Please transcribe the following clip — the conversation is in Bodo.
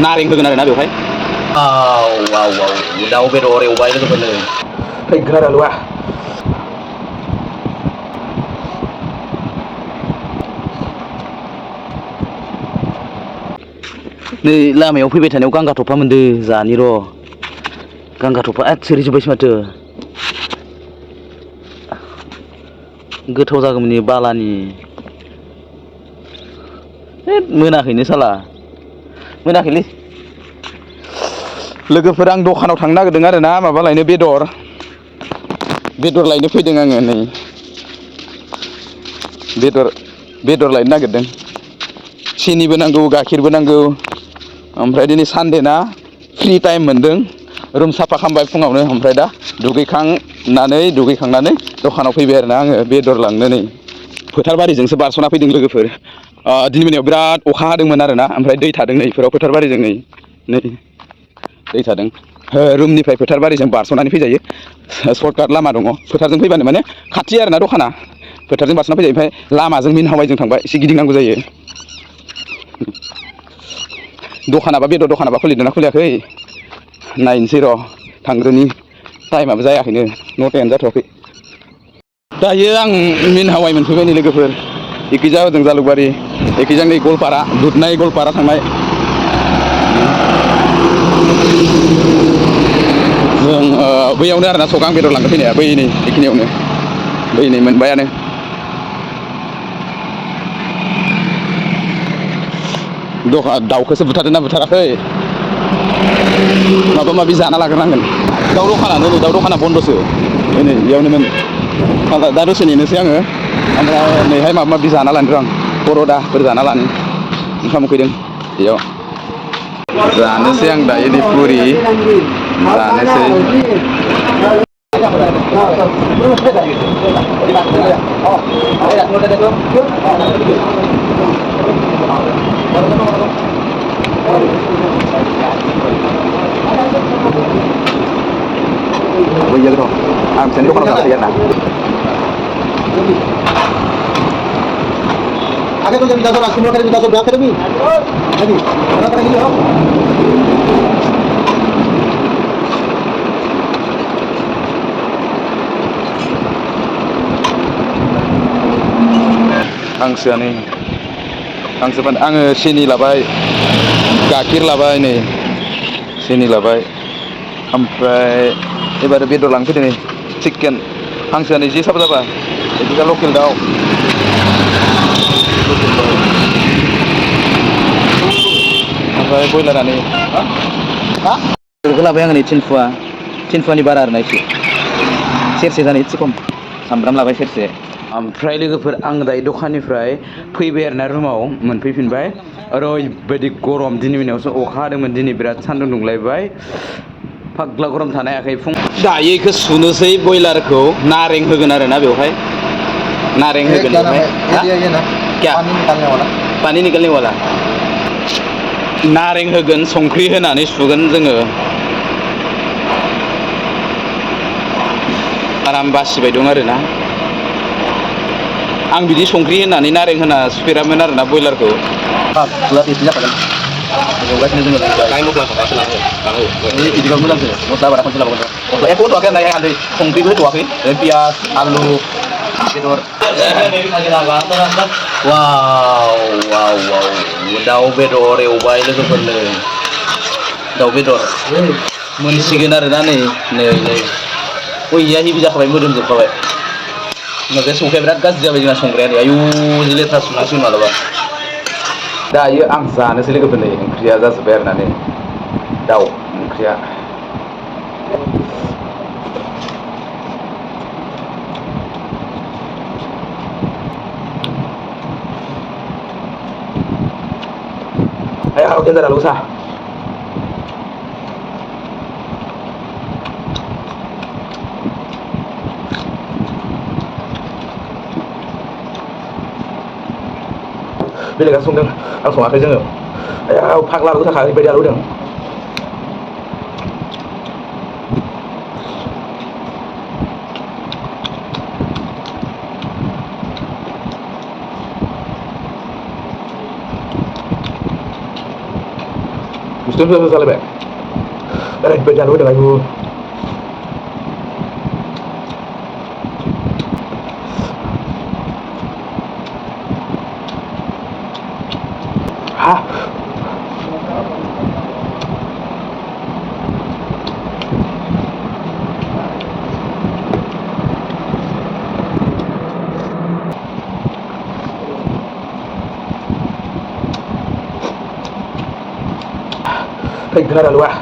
नारें होगोन आरोना बेवहाय दाउ बेदर एवबाय लोगोफोर नै फैगोन आरो आलुआ नै लामायाव फैबाय थानायाव गांगा थफा मोनदो जानि र' गांगा थफा सिरिजोब्बायसो माथो गोथाव जागौमोन इयो बालानि मोनाखैनो साला मोनाखैलै लोगोफोर आं दखानाव थांनो नागिरदों आरो ना माबा लायनो बेदर लायनो फैदों आङो नै बेदर लायनो नागिरदों सिनिबो नांगौ गाइखेरबो नांगौ ओमफ्राय दिनै सानदे ना फ्रि टाइम मोनदों रुम साफा खालामबाय फुङावनो ओमफ्राय दा दुगैखांनानै दखानाव फैबाय आरोना आङो बेदर लांनो नै फोथार बारिजोंसो बारस'ना फैदों लोगोफोर दिनै मोनायाव बिराद अखा हादोंमोन आरोना ओमफ्राय दै थादों नै इफोराव फोथार बारिजों नै दै थादों रुमनिफ्राय फोथार बारिजों बारस'नानै फैजायो सर्टकाट लामा दङ फोथारजों फैबानो माने खाथि आरोना दखाना फोथारजों बारस'ना फैजायो ओमफ्राय लामाजों मेन हावायजों थांबा एसे गिदिंनांगौ जायो बेदर दखानाबा खुलिदोंना खुलियाखै नायनोसै र' थांग्रोनि टाइमाबो जायाखैनो 9थायानो जाथ'वाखै दायो आं मेन हावाय मोनफैबाय नै लोगोफोर इखैजा होदों जालुकबारि इखैजा नै गवालपारा दुधनाय गवालपारा थांनाय जों बैयावनो आरोना सगां बेदर लांनो फैनाया बै नै बेखिनियावनो बै नै मोनबायानो दाउखौसो बुथारदोंना बुथाराखै माबा माबि जाना लाग्रोनांगोन दाउ दखाना बन्द'सो नै बेयावनोमोन दा दसे नेनोसै आङो ओमफ्राय नैहाय माबा माबि जाना लानो र' आं पर'थाफोर जाना लानो ओंखाम उखैदों बेयाव जानोसै आं दायो नै पुरि जानोसै बैयो र' आं बिसोरनि दखानाव थांसै आरोना आगे तो जब दादा राशन वगैरह दादा ब्याह करेगी नहीं बना करेगी हो हांसो आङो सिनि लाबाय गाइखेर लाबाय नै सिनि लाबाय ओमफ्राय एबार बेदर लांनो फैदों नै चिकेन हांसोआ नै जे साफा जाबा बिदिगा लकेल दाउ ओमफ्राय बयलारा नै बेदरखौ लाबाय आङो नै थिनफुवानि बारा आरोना एसे सेरसे जानाय एसे खम सामब्राम लाबाय सेरसे ओमफ्राय लोगोफोर आं दायो दखाननिफ्राय फैबाय आरोना रुमाव मोनफैफिनबाय ओरैबायदि गरम दिनै मोनायावसो अखा हादोंमोन दिनै बिराद सान्दुं दुंलायबाय फाग्ला गरम थानो हायाखै दायो बेखौ सुनोसै बयलारखौ नारें होगोन आरोना बेवहाय नारें होगोन बेवहाय पानि निकालने वाला नारें होगोन संख्रि होनानै सुगोन जोङो आराम बासिबाय दं आरोना आं बिदि संख्रि होनानै नारें होना सुफेरामोन आरोना बयलारखौ एवगासिनो जोङो बिदिबा मोजांसो मस्ला बारा खनसे लाबावगोन मस्ला एख' होथ'वाखै आं हालदै संख्रिबो होथ'वाखै पियास आलु बेदर दाउ बेदर एवबाय लोगोफोर नै दाउ बेदर मोनसिगोन आरोना नै गैया हेभि जाखाबाय मोदोमजोबखाबाय माबाया संख्रिया बिराद गाज्रि जाबाय जोंना संग्राया आयु जि लेथ्रा सुनांसिगोन मालाबा दायो आं जानोसै लोगोफोर नै ओंख्रिया जाजोब्बाय आरोना नै दाउ ओंख्रिया ayo kita dah usah बेलेगा संदों आं सङाखै जोङो आया फाग्ला गोसाखा ओरैबायदि आलौदों Tuh salah baik. Ada baca lu dengan aku. Hah? Baik, benar alwah.